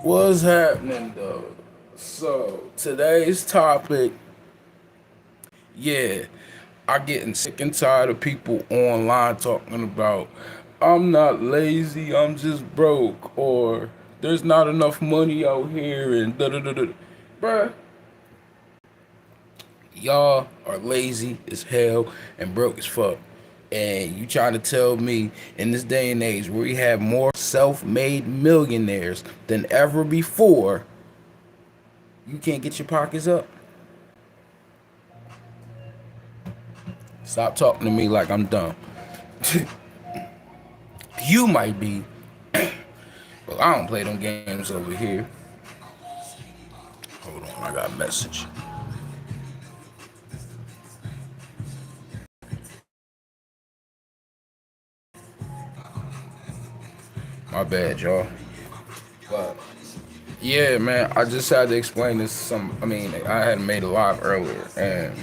What's happening though? So today's topic, yeah, I'm getting sick and tired of people online talking about I'm not lazy, I'm just broke, or there's not enough money out here and da da da da. Bruh, y'all are lazy as hell and broke as fuck. And you trying to tell me in this day and age where we have more self-made millionaires than ever before, you can't get your pockets up? Stop talking to me like I'm dumb. You might be, but I don't play them games over here. Hold on, I got a message. My bad, y'all. But yeah, man, I just had to explain this. I had made a live earlier, and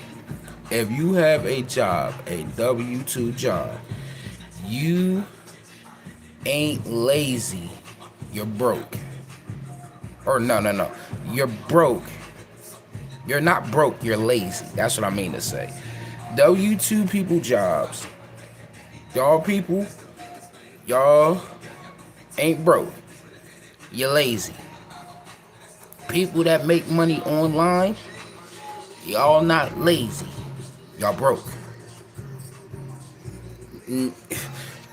if you have a job, a W-2 job, you ain't lazy. You're broke. Or no. You're broke. You're not broke, you're lazy. That's what I mean to say. W-2 people jobs. Y'all y'all ain't broke. You're lazy. People that make money online, y'all not lazy. Y'all broke.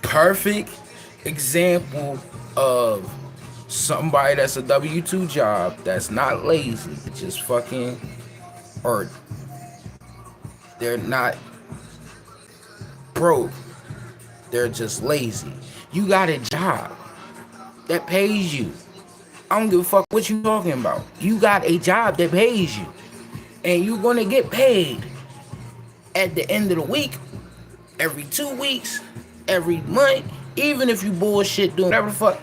Perfect example of somebody that's a W-2 job that's not lazy, just fucking, or they're not broke, they're just lazy. You got a job that pays you. I don't give a fuck what you talking about. You got a job that pays you. And you're gonna get paid at the end of the week, every 2 weeks, every month, even if you bullshit doing whatever the fuck.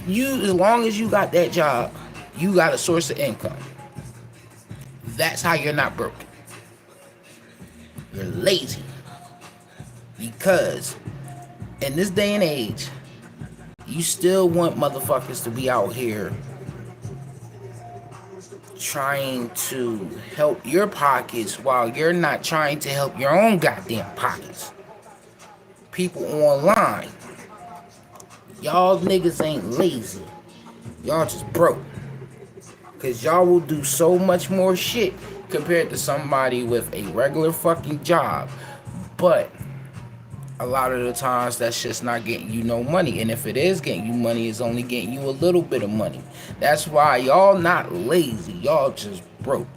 As long as you got that job, you got a source of income. That's how you're not broke. You're lazy. Because in this day and age, you still want motherfuckers to be out here trying to help your pockets while you're not trying to help your own goddamn pockets. People online, y'all niggas ain't lazy. Y'all just broke. Cause y'all will do so much more shit compared to somebody with a regular fucking job. But a lot of the times that's just not getting you no money. And if it is getting you money, it's only getting you a little bit of money. That's why y'all not lazy. Y'all just broke.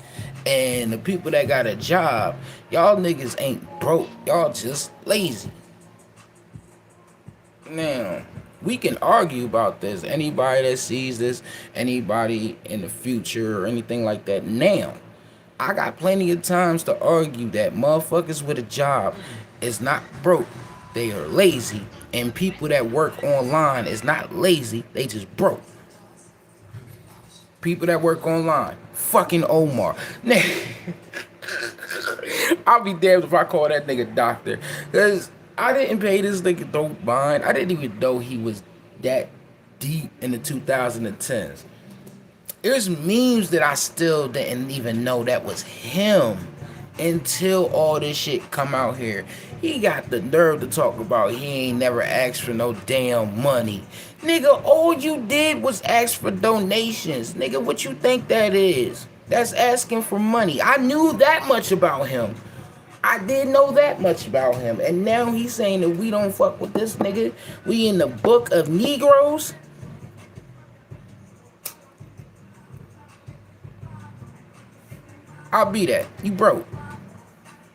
And the people that got a job, y'all niggas ain't broke. Y'all just lazy. Now, we can argue about this. Anybody that sees this, anybody in the future or anything like that. Now, I got plenty of times to argue that motherfuckers with a job is not broke. They are lazy. And people that work online is not lazy. They just broke. People that work online. Fucking Omar. I'll be damned if I call that nigga doctor. Because I didn't pay this nigga no mind. I didn't even know he was that deep in the 2010s. There's memes that I still didn't even know that was him until all this shit come out here. He got the nerve to talk about he ain't never asked for no damn money. Nigga, all you did was ask for donations. Nigga, what you think that is? That's asking for money. I knew that much about him. I did know that much about him. And now he's saying that we don't fuck with this nigga. We in the book of Negroes. I'll be that. You broke.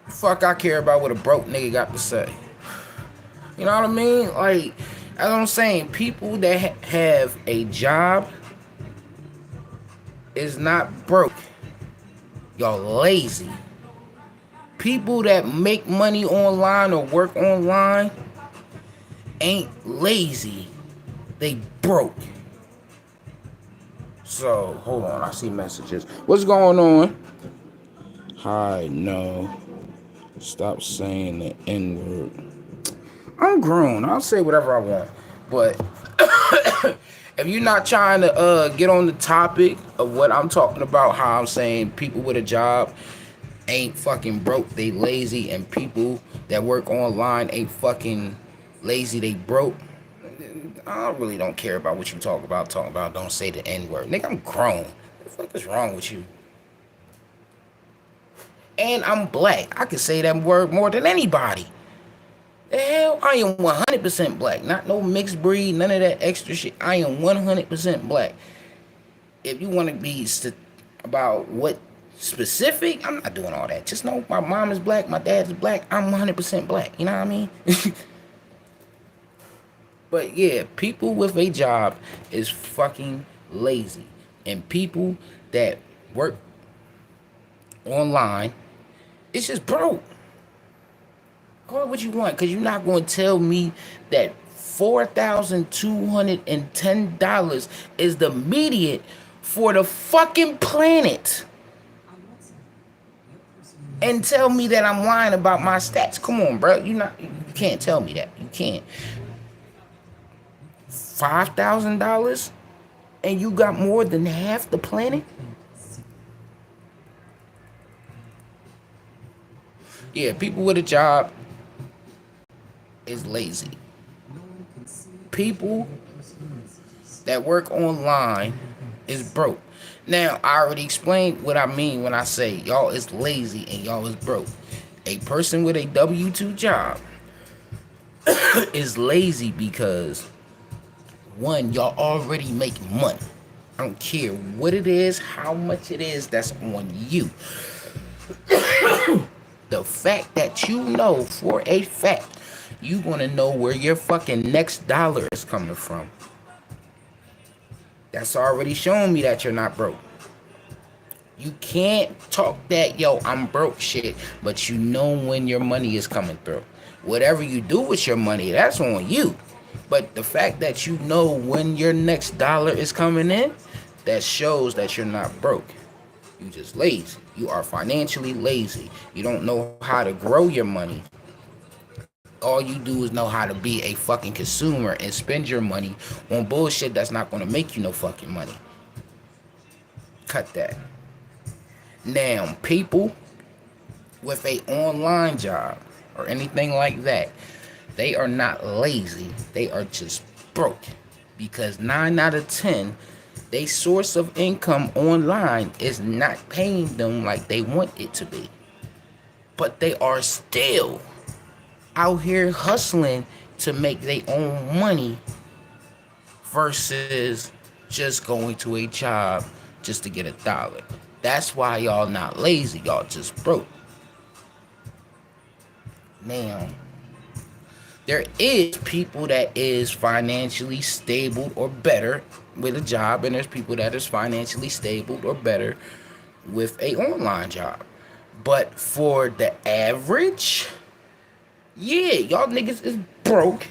Fuck, I care about what a broke nigga got to say. You know what I mean? Like, as I'm saying, people that have a job is not broke. Y'all lazy. People that make money online or work online ain't lazy. They broke. So, hold on. I see messages. What's going on? Hi, no. Stop saying the N-word. I'm grown. I'll say whatever I want. But If you're not trying to get on the topic of what I'm talking about, how I'm saying people with a job ain't fucking broke, they lazy, and people that work online ain't fucking lazy, they broke. I really don't care about what you talk about. Talking about don't say the N word, nigga. I'm grown. What the fuck is wrong with you? And I'm black. I can say that word more than anybody. The hell, I am 100% black. Not no mixed breed, none of that extra shit. I am 100% black. If you want to be about what specific, I'm not doing all that. Just know my mom is black, my dad is black. I'm 100% black. You know what I mean? But yeah, people with a job is fucking lazy. And people that work online, it's just broke. Call it what you want, because you're not going to tell me that $4,210 is the median for the fucking planet. And tell me that I'm lying about my stats. Come on, bro. You can't tell me that. You can't. $5,000 and you got more than half the planet? Yeah, people with a job is lazy. People that work online is broke. Now, I already explained what I mean when I say y'all is lazy and y'all is broke. A person with a W-2 job is lazy because, one, y'all already make money. I don't care what it is, how much it is, that's on you. The fact that you know for a fact you gonna know where your fucking next dollar is coming from. That's already showing me that you're not broke. You can't talk that, yo, I'm broke shit, but you know when your money is coming through. Whatever you do with your money, that's on you. But the fact that you know when your next dollar is coming in, that shows that you're not broke. You just lazy. You are financially lazy. You don't know how to grow your money. All you do is know how to be a fucking consumer and spend your money on bullshit that's not going to make you no fucking money. Cut that. Now, people with a online job or anything like that, they are not lazy. They are just broke. Because 9 out of 10, their source of income online is not paying them like they want it to be. But they are still out here hustling to make their own money versus just going to a job just to get a dollar. That's why y'all not lazy, y'all just broke. Now, there is people that is financially stable or better with a job, and there's people that is financially stable or better with a online job. But for the average, yeah, y'all niggas is broke,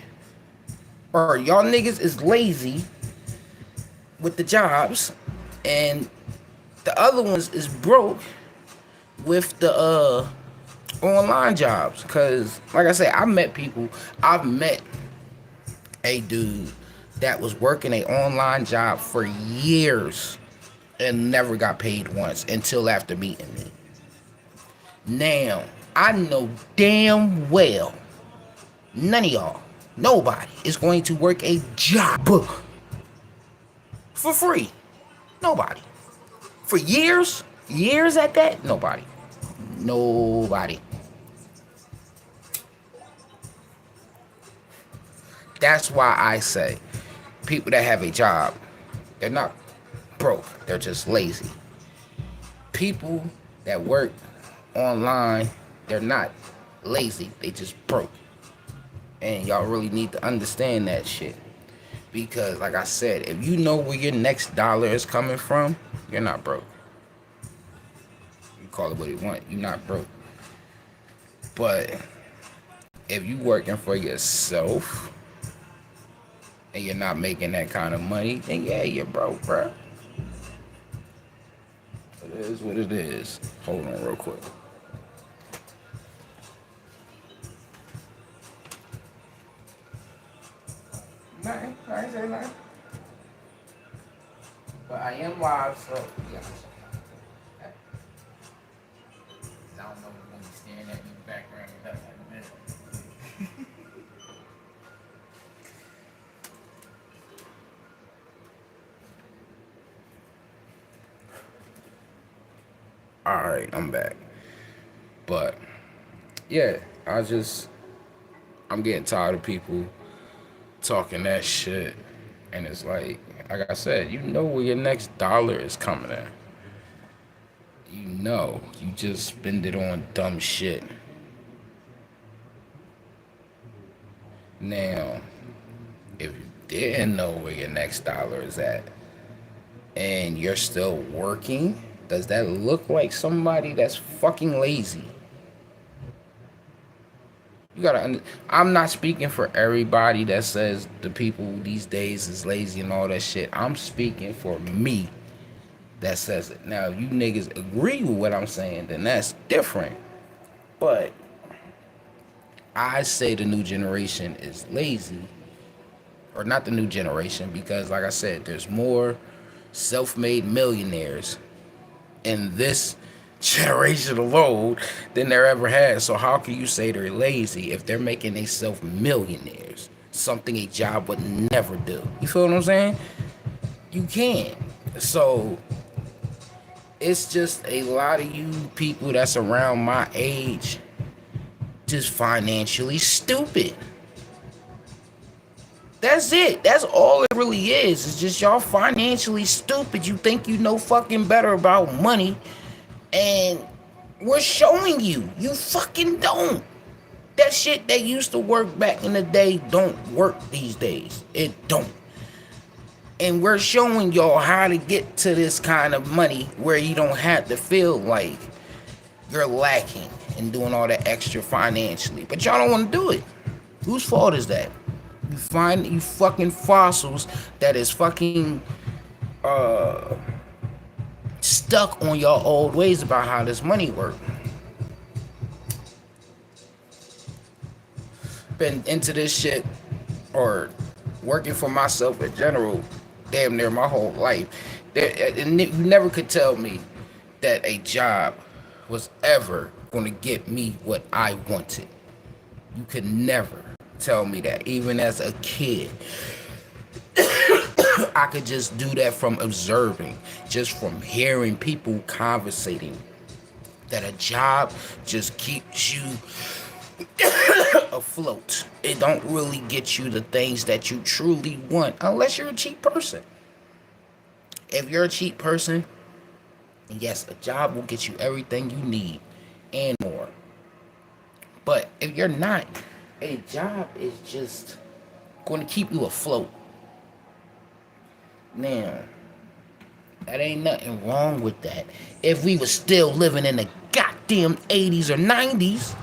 or y'all niggas is lazy with the jobs, and the other ones is broke with the online jobs. Cause like I said, I've met a dude that was working a online job for years and never got paid once until after meeting me. Now, I know damn well none of y'all, nobody, is going to work a job for free. Nobody. For years at that, nobody. That's why I say people that have a job, they're not broke, they're just lazy. People that work online, they're not lazy, they just broke. And y'all really need to understand that shit. Because like I said, if you know where your next dollar is coming from, you're not broke. You call it what you want, you're not broke. But if you working for yourself and you're not making that kind of money, then yeah, you're broke, bro. It is what it is. Hold on real quick. Nothing. I ain't say nothing. But I am live, so yeah. I don't know if you're staring at me in the background or nothing like that. Alright, I'm back. But yeah, I'm getting tired of people talking that shit. And it's like I said, you know where your next dollar is coming in. You know, you just spend it on dumb shit. Now, if you didn't know where your next dollar is at and you're still working, does that look like somebody that's fucking lazy? I'm not speaking for everybody that says the people these days is lazy and all that shit. I'm speaking for me that says it. Now, if you niggas agree with what I'm saying, then that's different. But I say the new generation is lazy, or not the new generation, because like I said, there's more self-made millionaires in this generation alone than there ever has. So how can you say they're lazy if they're making themselves millionaires? Something a job would never do. You feel what I'm saying? You can't. So it's just a lot of you people that's around my age just financially stupid. That's it. That's all it really is. It's just y'all financially stupid. You think you know fucking better about money, and we're showing you. You fucking don't. That shit that used to work back in the day don't work these days. It don't. And we're showing y'all how to get to this kind of money where you don't have to feel like you're lacking and doing all that extra financially. But y'all don't want to do it. Whose fault is that? You find you fucking fossils that is fucking stuck on your old ways about how this money works. Been into this shit or working for myself in general damn near my whole life. And you never could tell me that a job was ever going to get me what I wanted. You could never tell me that. Even as a kid, I could just do that from observing, just from hearing people conversating, that a job just keeps you afloat. It don't really get you the things that you truly want unless you're a cheap person. If you're a cheap person, yes, a job will get you everything you need and more. But if you're not, a job is just going to keep you afloat. Now, that ain't nothing wrong with that. If we were still living in the goddamn 80s or 90s,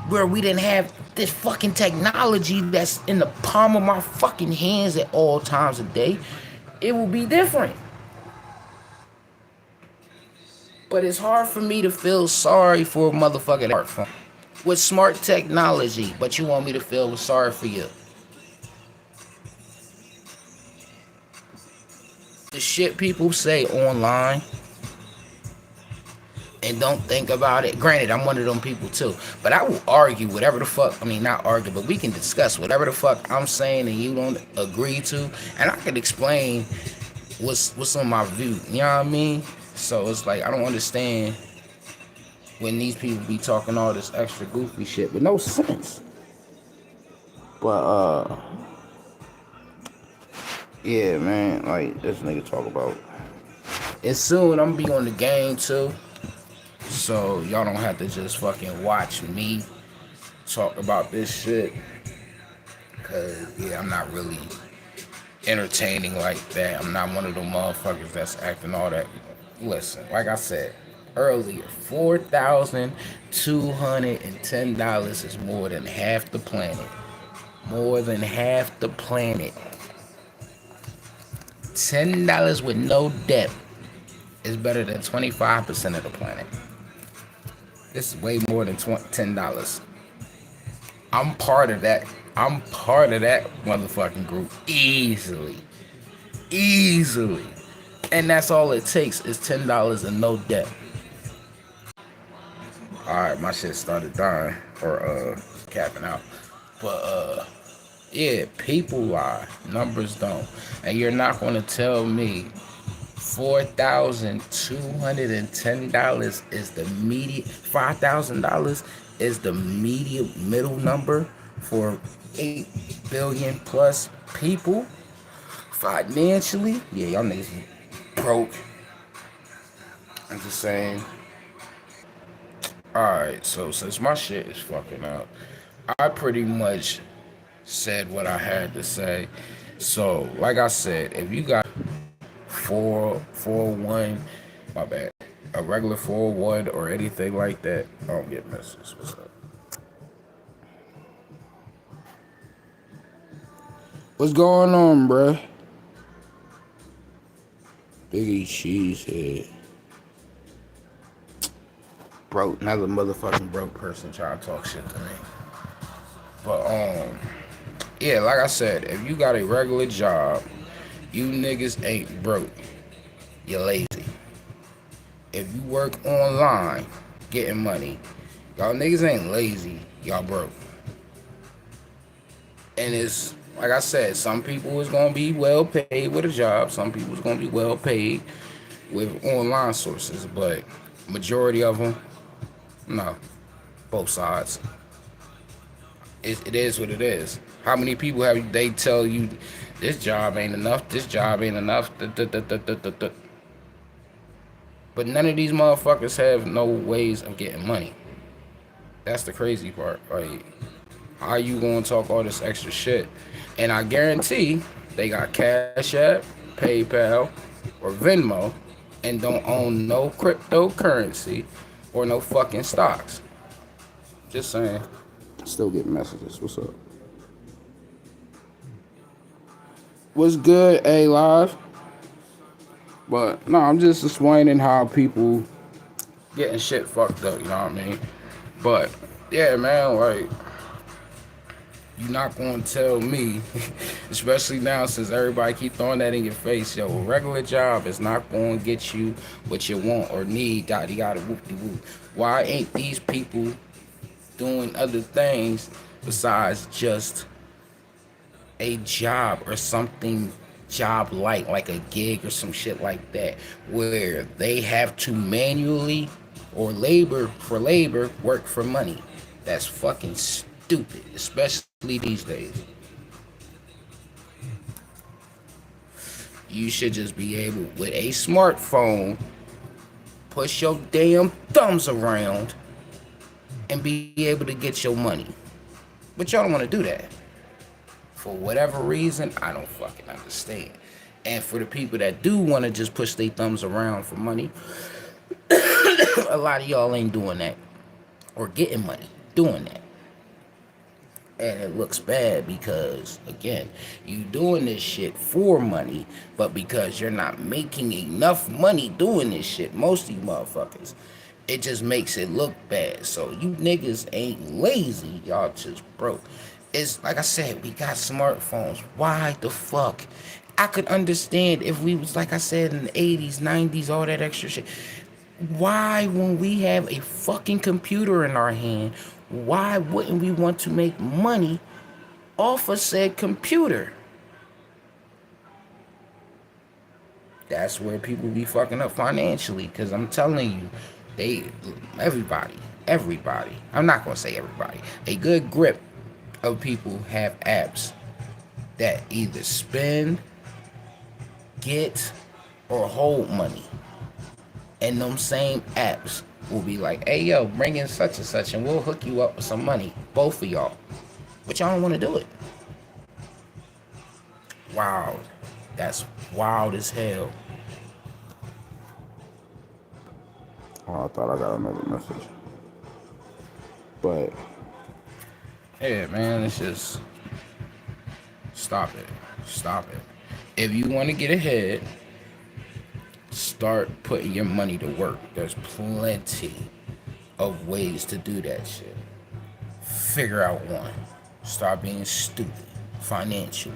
where we didn't have this fucking technology that's in the palm of my fucking hands at all times of day, it would be different. But it's hard for me to feel sorry for a motherfucking smartphone with smart technology, but you want me to feel sorry for you. The shit people say online and don't think about it. Granted, I'm one of them people too. But I will argue whatever the fuck, not argue, but we can discuss whatever the fuck I'm saying and you don't agree to. And I can explain what's on my view. You know what I mean? So it's like, I don't understand when these people be talking all this extra goofy shit with no sense. But, yeah, man, like, this nigga talk about. And soon I'm gonna be on the game too. So y'all don't have to just fucking watch me talk about this shit. Cause yeah, I'm not really entertaining like that. I'm not one of them motherfuckers that's acting all that. Listen, like I said earlier, $4,210 is more than half the planet. More than half the planet. $10 with no debt is better than 25% of the planet. This is way more than $10. I'm part of that I'm part of that motherfucking group easily, easily, and that's all it takes is $10 and no debt. All right, my shit started dying or capping out, but yeah, people lie, numbers don't, and you're not gonna tell me $4,210 is the median. $5,000 is the median middle number for 8 billion plus people financially. Yeah, y'all niggas broke. I'm just saying. All right, so since my shit is fucking up, I pretty much said what I had to say. So, like I said, if you got 441, my bad, a regular 401 or anything like that, I don't get messages. What's up? What's going on, bruh? Biggie Cheesehead. Broke, another motherfucking broke person trying to talk shit to me. But, yeah, like I said, if you got a regular job, you niggas ain't broke. You're lazy. If you work online, getting money, y'all niggas ain't lazy. Y'all broke. And it's like I said, some people is gonna be well paid with a job. Some people is gonna be well paid with online sources, but majority of them, no, both sides. It is what it is. How many people have they tell you this job ain't enough? This job ain't enough. But none of these motherfuckers have no ways of getting money. That's the crazy part. Like, how you gonna talk all this extra shit? And I guarantee they got Cash App, PayPal, or Venmo, and don't own no cryptocurrency or no fucking stocks. Just saying. Still getting messages. What's up? What's good, A Live? But no, I'm just explaining how people getting shit fucked up. You know what I mean? But yeah, man, like, you're not gonna tell me, especially now since everybody keep throwing that in your face, yo, a regular job is not gonna get you what you want or need, yada yada whoop de whoop. Why ain't these people doing other things besides just a job or something job like a gig or some shit like that, where they have to manually or labor for labor work for money? That's fucking stupid, especially these days. You should just be able, with a smartphone, push your damn thumbs around and be able to get your money. But y'all don't want to do that. For whatever reason, I don't fucking understand. And for the people that do want to just push their thumbs around for money, a lot of y'all ain't doing that or getting money doing that. And it looks bad because, again, you doing this shit for money, but because you're not making enough money doing this shit, most of you motherfuckers, it just makes it look bad. So you niggas ain't lazy, y'all just broke. It's like I said, we got smartphones. Why the fuck? I could understand if we was, like I said, in the 80s, 90s, all that extra shit. Why, when we have a fucking computer in our hand, why wouldn't we want to make money off of said computer? That's where people be fucking up financially, because I'm telling you, everybody, I'm not going to say everybody, a good grip of people have apps that either spend, get, or hold money. And them same apps will be like, hey, yo, bring in such and such, and we'll hook you up with some money. Both of y'all. But y'all don't want to do it. Wow. That's wild as hell. Oh, I thought I got another message. But, yeah, man, it's just, stop it. Stop it. If you want to get ahead, start putting your money to work. There's plenty of ways to do that shit. Figure out one. Stop being stupid financially.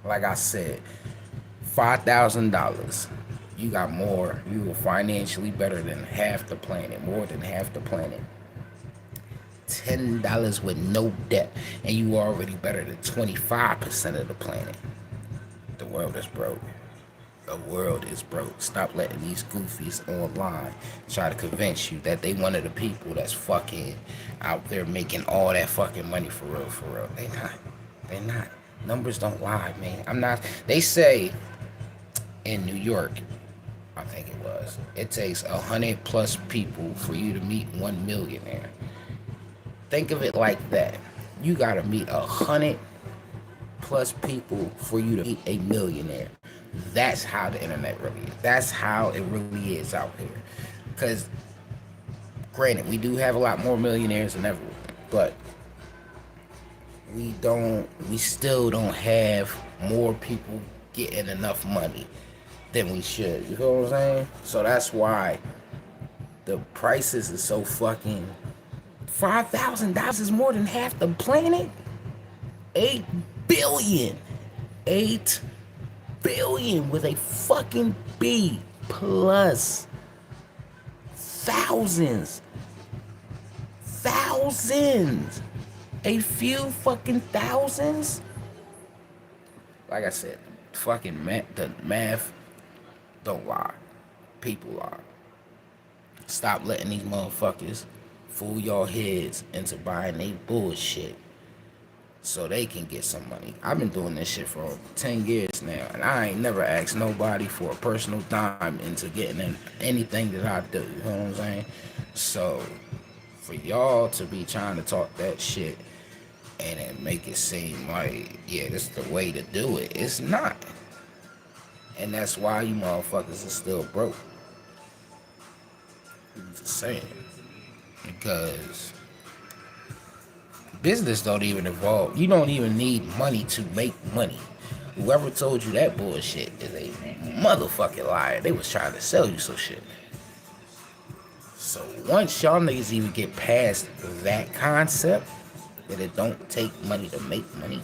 Like I said, $5,000. You got more. You were financially better than half the planet, more than half the planet. $10 with no debt, and you are already better than 25% of the planet. The world is broke. The world is broke. Stop letting these goofies online try to convince you that they one of the people that's fucking out there making all that fucking money for real, for real. They not. They not. Numbers don't lie, man. I'm not. They say in New York, I think it takes 100 plus people for you to meet 1 millionaire. Think of it like that. You gotta meet 100 plus people for you to meet a millionaire. That's how the internet really is. That's how it really is out here. Because, granted, we do have a lot more millionaires than ever, but we still don't have more people getting enough money than we should. You know what I'm saying? So that's why the prices is so fucking. $5,000 is more than half the planet. 8 billion. 8 billion with a fucking B plus. Thousands. A few fucking thousands. Like I said, fucking the math don't lie. People lie. Stop letting these motherfuckers fool your heads into buying they bullshit so they can get some money. I've been doing this shit for over 10 years now, and I ain't never asked nobody for a personal dime into getting in anything that I do. You know what I'm saying? So, for y'all to be trying to talk that shit and then make it seem like, yeah, this is the way to do it, it's not. And that's why you motherfuckers are still broke. I'm just saying. Because business don't even involve, you don't even need money to make money. Whoever told you that bullshit is a motherfucking liar. They was trying to sell you some shit. So once y'all niggas even get past that concept, that it don't take money to make money,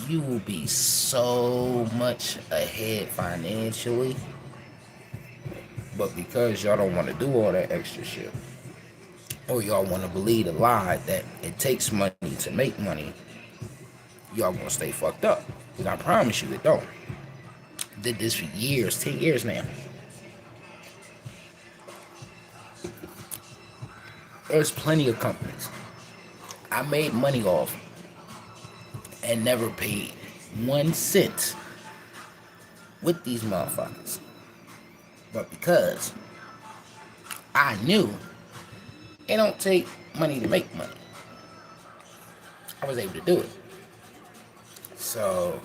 you will be so much ahead financially. But because y'all don't want to do all that extra shit, or y'all want to believe the lie that it takes money to make money, y'all gonna stay fucked up. Because I promise you it don't. Did this for years, 10 years now. There's plenty of companies I made money off and never paid 1 cent with these motherfuckers. But because I knew it don't take money to make money, I was able to do it. So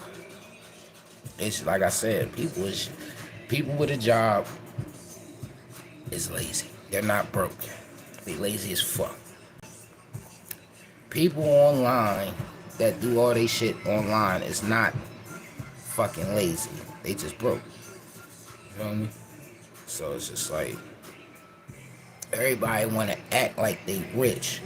it's like I said, people with a job is lazy. They're not broke. They lazy as fuck. People online that do all they shit online is not fucking lazy. They just broke. You know what I mean? So it's just like everybody want to act like they rich.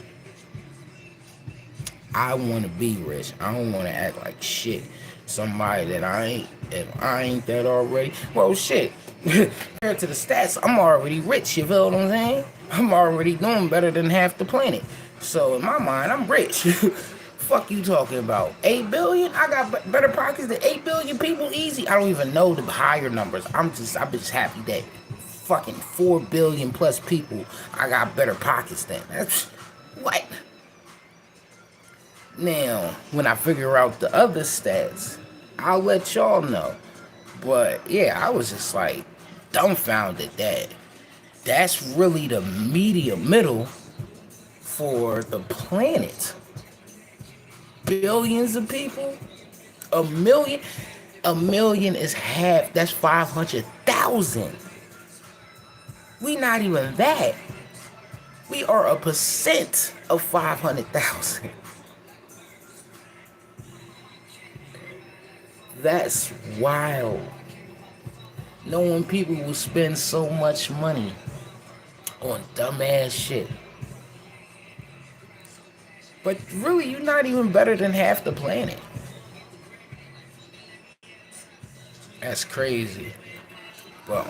I want to be rich. I don't want to act like shit. Somebody that I ain't. If I ain't that already, well, shit. Compared to the stats, I'm already rich. You feel what I'm saying? I'm already doing better than half the planet. So in my mind, I'm rich. Fuck you talking about? 8 billion? I got better pockets than 8 billion people. Easy. I don't even know the higher numbers. I'm just happy that fucking 4 billion plus people, I got better pockets than. That's what? Now, when I figure out the other stats, I'll let y'all know. But yeah, I was just like dumbfounded that that's really the middle for the planet. Billions of people? A million is half. That's 500,000. We not even that. We are 1% of 500,000. That's wild. Knowing people will spend so much money on dumbass shit. But really, you're not even better than half the planet. That's crazy. But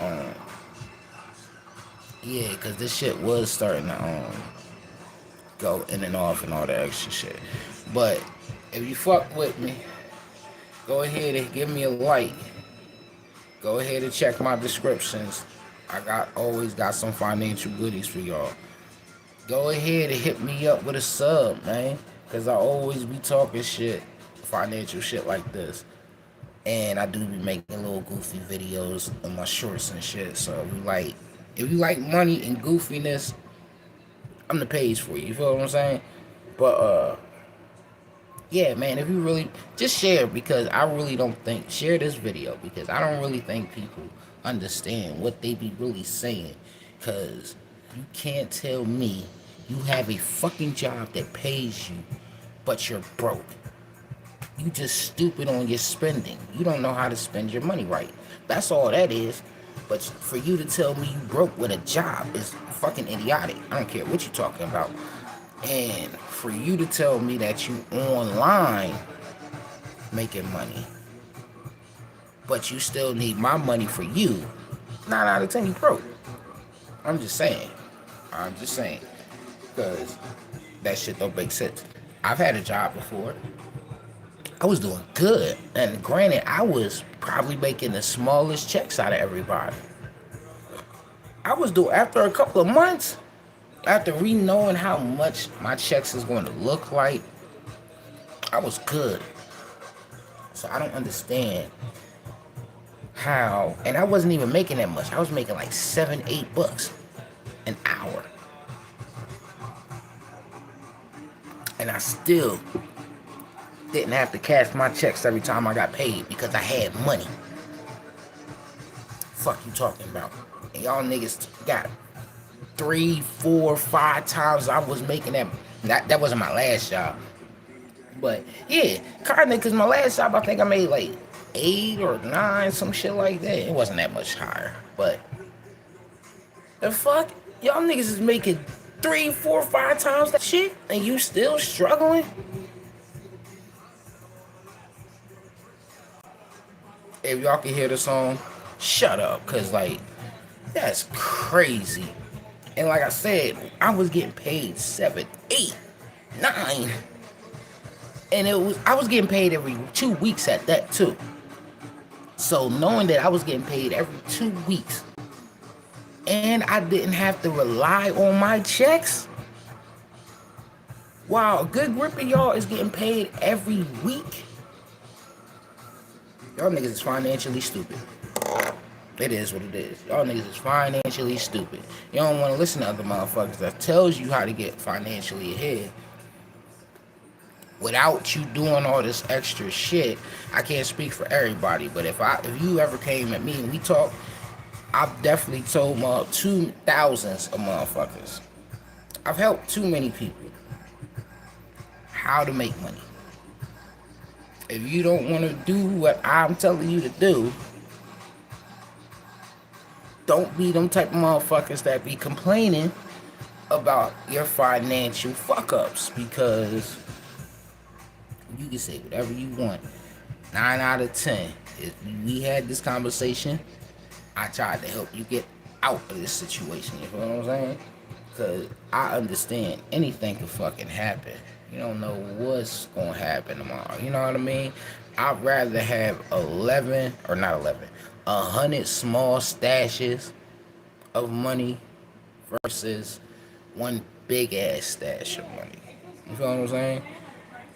yeah, cause this shit was starting to go in and off and all that extra shit. But if you fuck with me, go ahead and give me a like. Go ahead and check my descriptions. I always got some financial goodies for y'all. Go ahead and hit me up with a sub, man. Cause I always be talking shit, financial shit like this. And I do be making little goofy videos on my shorts and shit. So if you like money and goofiness, I'm the page for you. You feel what I'm saying? But yeah, man, if you really just share, because I really don't think share this video, because I don't really think people understand what they be really saying. Cause you can't tell me you have a fucking job that pays you, but you're broke. You just stupid on your spending. You don't know how to spend your money right. That's all that is. But for you to tell me you broke with a job is fucking idiotic. I don't care what you're talking about. And for you to tell me that you online making money, but you still need my money for you, 9 out of 10 you broke. I'm just saying. I'm just saying. Because that shit don't make sense. I've had a job before. I was doing good. And granted, I was probably making the smallest checks out of everybody. I was doing, after a couple of months, after knowing how much my checks is going to look like, I was good. So I don't understand how, and I wasn't even making that much. I was making like $7-8 an hour. And I still didn't have to cash my checks every time I got paid because I had money. Fuck you talking about? And y'all niggas got 3, 4, 5 times I was making that. That wasn't my last job. But yeah, kinda, because my last job I think I made like 8 or 9, some shit like that. It wasn't that much higher. But the fuck? Y'all niggas is making 3, 4, 5 times that shit and you still struggling? If y'all can hear the song, shut up, cause like that's crazy. And like I said, I was getting paid 7, 8, 9, and I was getting paid every 2 weeks at that too. So knowing that I was getting paid every 2 weeks, and I didn't have to rely on my checks, while a good grip of y'all is getting paid every week, y'all niggas is financially stupid. It is what it is. Y'all niggas is financially stupid. You don't want to listen to other motherfuckers that tells you how to get financially ahead without you doing all this extra shit. I can't speak for everybody, but if you ever came at me and we talked, I've definitely told 2,000s of motherfuckers. I've helped too many people how to make money. If you don't want to do what I'm telling you to do, don't be them type of motherfuckers that be complaining about your financial fuck-ups, because you can say whatever you want. 9 out of 10. If we had this conversation, I tried to help you get out of this situation. You know what I'm saying? Because I understand anything could fucking happen. You don't know what's going to happen tomorrow. You know what I mean? I'd rather have 100 small stashes of money versus one big ass stash of money. You feel what I'm saying?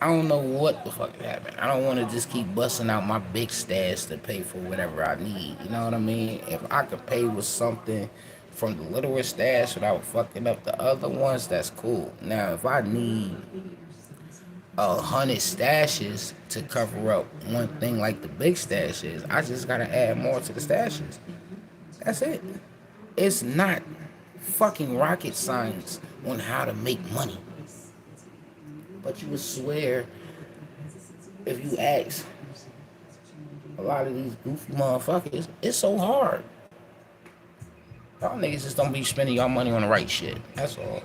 I don't know what the fuck happened. I don't want to just keep busting out my big stash to pay for whatever I need. You know what I mean? If I could pay with something from the littler stash without fucking up the other ones, that's cool. Now, if I need 100 stashes to cover up one thing like the big stashes, I just gotta add more to the stashes. That's it. It's not fucking rocket science on how to make money. But you would swear, if you ask a lot of these goofy motherfuckers, it's so hard. Y'all niggas just don't be spending y'all money on the right shit. That's all.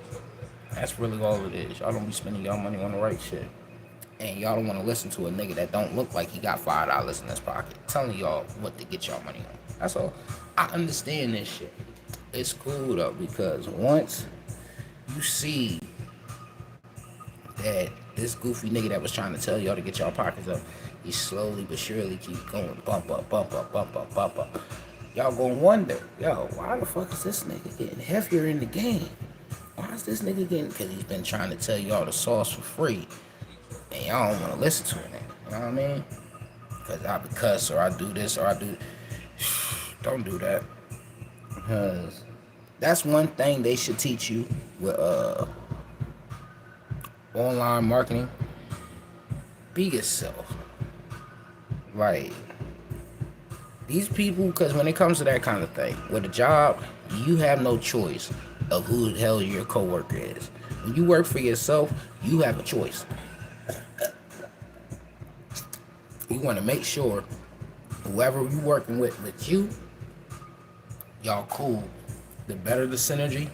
That's really all it is. Y'all don't be spending y'all money on the right shit. And y'all don't want to listen to a nigga that don't look like he got $5 in his pocket telling y'all what to get y'all money on. That's all. I understand this shit. It's cool though, because once you see that this goofy nigga that was trying to tell y'all to get y'all pockets up, he slowly but surely keep going bump up, bump up, bump up, bump up. Y'all gonna wonder, yo, why the fuck is this nigga getting heavier in the game? Why is this nigga getting? Because he's been trying to tell y'all the sauce for free, and y'all don't want to listen to it. You know what I mean? Because I be cuss or I do this or I do. Don't do that. Because that's one thing they should teach you with online marketing. Be yourself. Like, these people, because when it comes to that kind of thing, with a job, you have no choice of who the hell your coworker is. When you work for yourself, you have a choice. You want to make sure whoever you working with you, y'all cool. The better the synergy,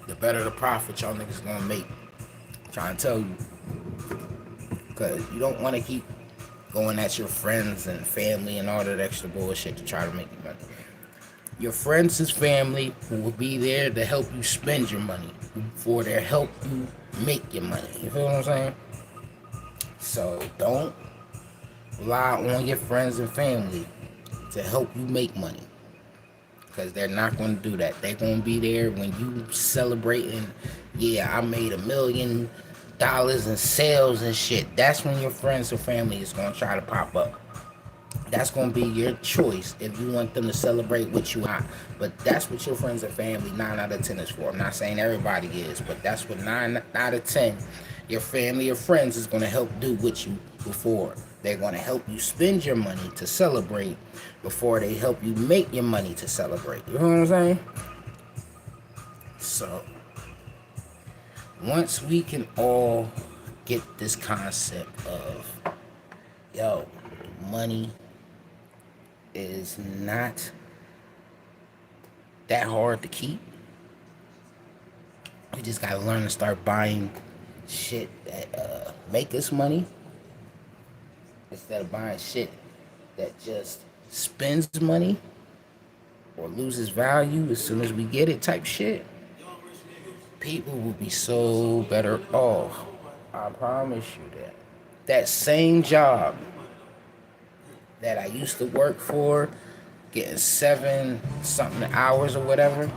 the better the profit y'all niggas gonna make. I'm trying to tell you. Because you don't want to keep going at your friends and family and all that extra bullshit to try to make you money. Your friends is family who will be there to help you spend your money before they help you make your money. You feel what I'm saying? So don't rely on your friends and family to help you make money. Because they're not going to do that. They're going to be there when you celebrating, yeah, I made $1,000,000 in sales and shit. That's when your friends or family is going to try to pop up. That's going to be your choice if you want them to celebrate what you want. But that's what your friends and family 9 out of 10 is for. I'm not saying everybody is, but that's what 9 out of 10 your family or friends is going to help do with you before. They're going to help you spend your money to celebrate before they help you make your money to celebrate. You know what I'm saying? So, once we can all get this concept of, yo, money is not that hard to keep. We just gotta learn to start buying shit that make us money instead of buying shit that just spends money or loses value as soon as we get it type shit. People will be so better off. I promise you that. That same job that I used to work for, getting 7 something hours or whatever,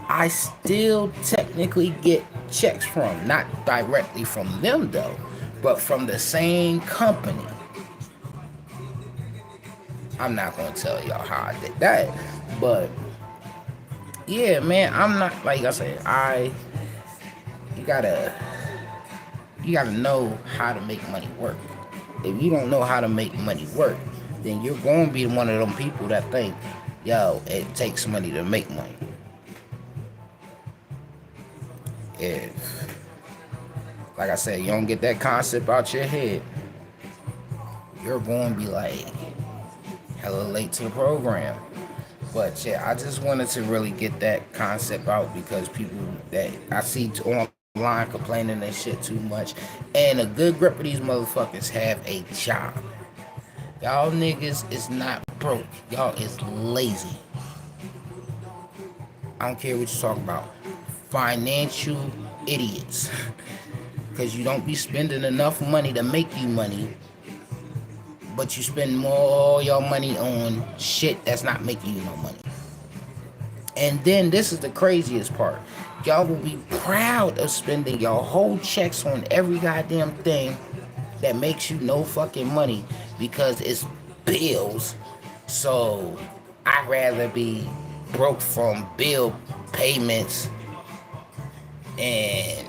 I still technically get checks from. Not directly from them though, but from the same company. I'm not gonna tell y'all how I did that, but yeah, man, I'm not, like I said, you gotta know how to make money work. If you don't know how to make money work, then you're going to be one of them people that think, yo, it takes money to make money. If, like I said, you don't get that concept out your head, you're going to be like hella late to the program. But yeah, I just wanted to really get that concept out because people that I see online complaining and shit too much, and a good grip of these motherfuckers have a job. Y'all niggas is not broke. Y'all is lazy. I don't care what you talk about. Financial idiots. Because you don't be spending enough money to make you money, but you spend more your money on shit that's not making you no money. And then this is the craziest part. Y'all will be proud of spending your whole checks on every goddamn thing that makes you no fucking money because it's bills. So I'd rather be broke from bill payments, and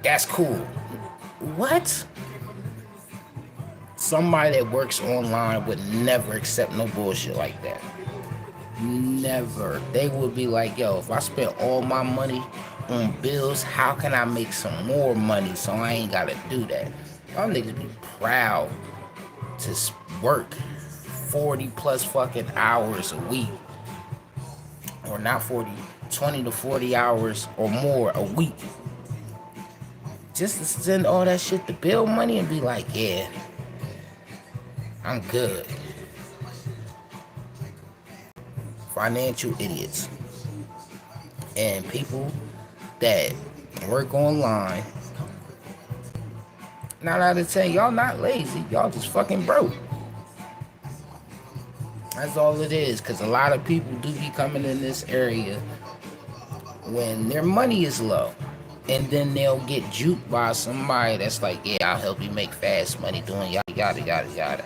that's cool. What? Somebody that works online would never accept no bullshit like that. Never. They would be like, yo, if I spend all my money on bills, how can I make some more money so I ain't gotta do that? Y'all niggas be proud to work 40 plus fucking hours a week. Or not 40, 20 to 40 hours or more a week just to send all that shit to bill money and be like, yeah, I'm good. Financial idiots. And people that work online, 9 out of 10, y'all not lazy. Y'all just fucking broke. That's all it is. Because a lot of people do be coming in this area when their money is low. And then they'll get juked by somebody that's like, yeah, I'll help you make fast money doing yada, yada, yada, yada.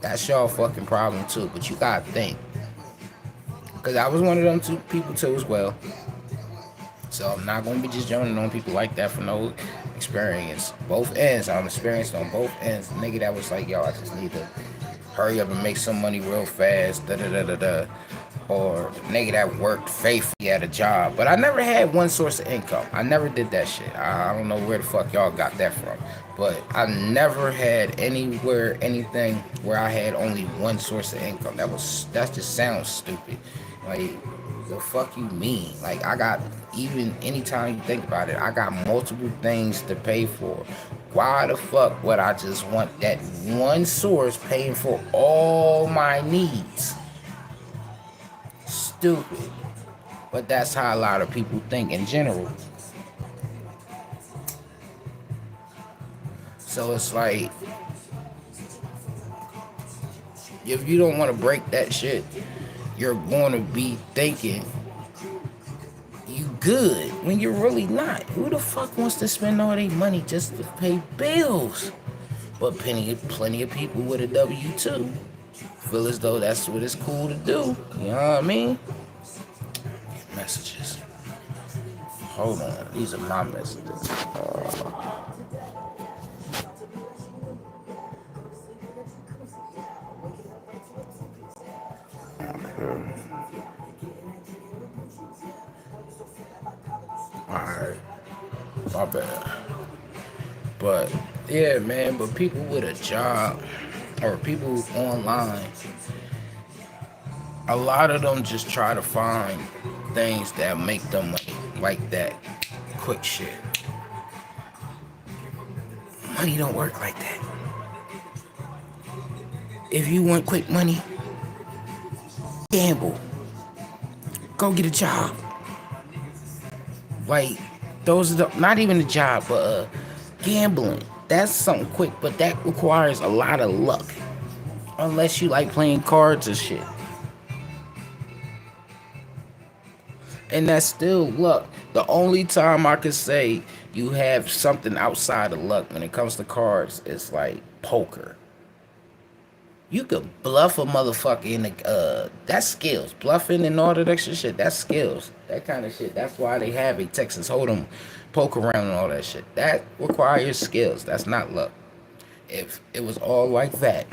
That's y'all fucking problem too. But you gotta think. Because I was one of them two people too as well. So I'm not going to be just joining on people like that for no experience. Both ends. I'm experienced on both ends. The nigga that was like, yo, I just need to hurry up and make some money real fast. Da da da da da. Or nigga that worked faithfully at a job. But I never had one source of income. I never did that shit. I don't know where the fuck y'all got that from. But I never had anywhere, anything where I had only one source of income. That just sounds stupid. Like, the fuck you mean? Like, I got, even anytime you think about it, I got multiple things to pay for. Why the fuck would I just want that one source paying for all my needs? Stupid. But that's how a lot of people think in general. So it's like, if you don't want to break that shit, you're going to be thinking you good when you're really not. Who the fuck wants to spend all their money just to pay bills? But plenty of people with a W-2 feel as though that's what it's cool to do. You know what I mean? Messages. Hold on. These are my messages. Alright. My bad. But, yeah, man. But people with a job or people online, a lot of them just try to find things that make them money, like that quick shit. Money don't work like that. If you want quick money, gamble. Go get a job. Like, those are not even a job, but gambling. That's something quick, but that requires a lot of luck. Unless you like playing cards or shit. And that's still luck. The only time I could say you have something outside of luck when it comes to cards is like poker. You could bluff a motherfucker in the that's skills. Bluffing and all that extra shit, that's skills. That kind of shit. That's why they have a Texas Hold'em, poke around and all that shit. That requires skills. That's not luck. If it was all like that,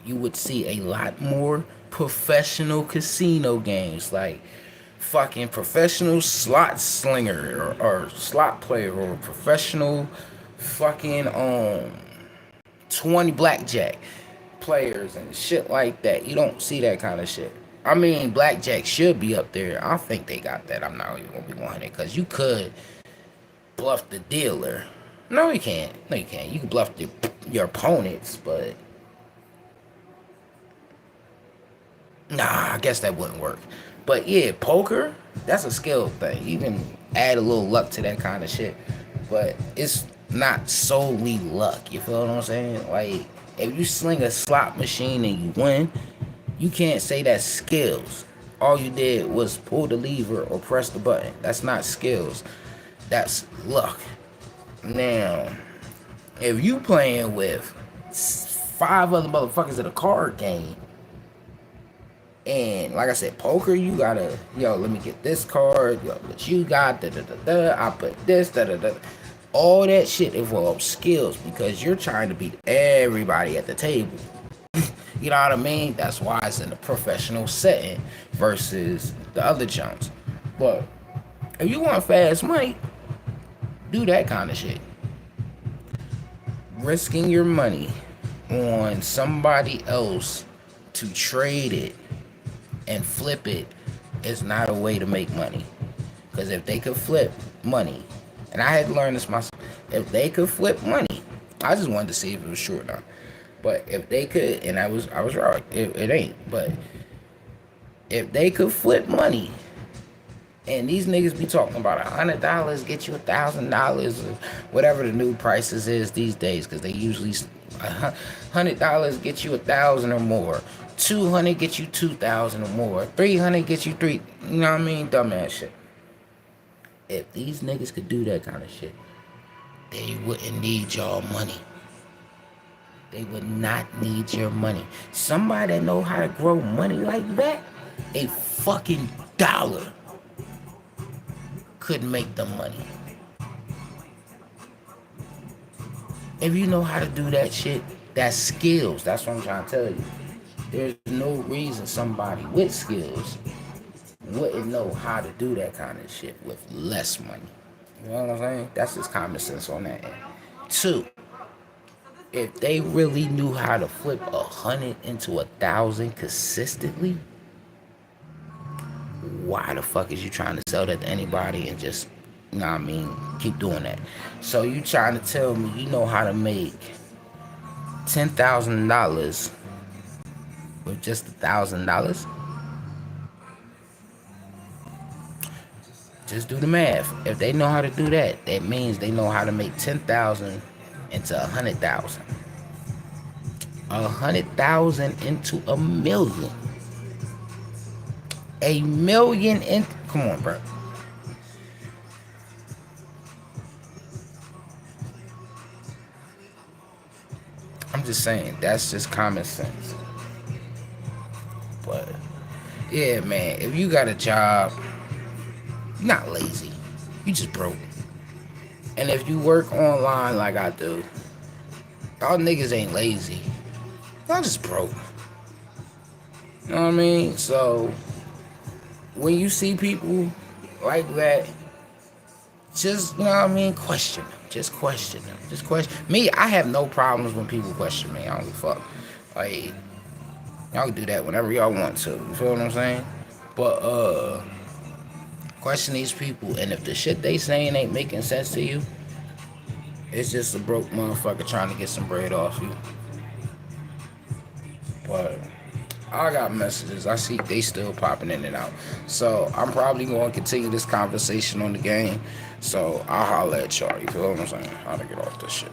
you would see a lot more professional casino games, like fucking professional slot slinger or slot player or professional fucking 20 blackjack players and shit like that. You don't see that kind of shit. I mean, blackjack should be up there. I think they got that. I'm not even gonna be 100 because you could bluff the dealer. No, you can't. No, you can't. You can bluff your opponents, but nah, I guess that wouldn't work. But yeah, poker, that's a skill thing. You can add a little luck to that kind of shit. But it's not solely luck. You feel what I'm saying? Like, if you sling a slot machine and you win, you can't say that's skills. All you did was pull the lever or press the button. That's not skills. That's luck. Now, if you playing with 5 other motherfuckers in a card game, and like I said, poker, you gotta, yo, let me get this card, yo, what you got, da da da da, I put this, da da da. All that shit involves skills because you're trying to beat everybody at the table. You know what I mean? That's why it's in a professional setting versus the other jumps. But if you want fast money, do that kind of shit. Risking your money on somebody else to trade it and flip it is not a way to make money. Because if they could flip money, and I had to learn this myself, if they could flip money, I just wanted to see if it was true or not. But if they could, and I was wrong, it ain't. But if they could flip money, and these niggas be talking about $100 get you $1,000 or whatever the new prices is these days, because they usually $100 get you 1,000 or more, 200 get you 2,000 or more, 300 get you three. You know what I mean? Dumbass shit. If these niggas could do that kind of shit, they wouldn't need y'all money. They would not need your money. Somebody that know how to grow money like that, a fucking dollar could make them money. If you know how to do that shit, that's skills. That's what I'm trying to tell you. There's no reason somebody with skills wouldn't know how to do that kind of shit with less money. You know what I'm saying? That's just common sense on that end. Two, if they really knew how to flip 100 into 1,000 consistently, why the fuck is you trying to sell that to anybody and just, you know what I mean, keep doing that? So you trying to tell me you know how to make $10,000 with just $1,000? Just do the math. If they know how to do that, that means they know how to make 10,000 into 100,000. 100,000 into a million. A million in. Come on, bro. I'm just saying, that's just common sense. But yeah, man, if you got a job, you're not lazy. You just broke. And if you work online like I do, y'all niggas ain't lazy. Y'all just broke. You know what I mean? So when you see people like that, just, you know what I mean, question them. Just question them. Just question. Me, I have no problems when people question me. I don't give a fuck. Like, y'all can do that whenever y'all want to. You feel what I'm saying? But question these people, and if the shit they saying ain't making sense to you, it's just a broke motherfucker trying to get some bread off you. But I got messages. I see they still popping in and out. So I'm probably going to continue this conversation on the game. So I'll holler at y'all. You feel what I'm saying? How to get off this shit.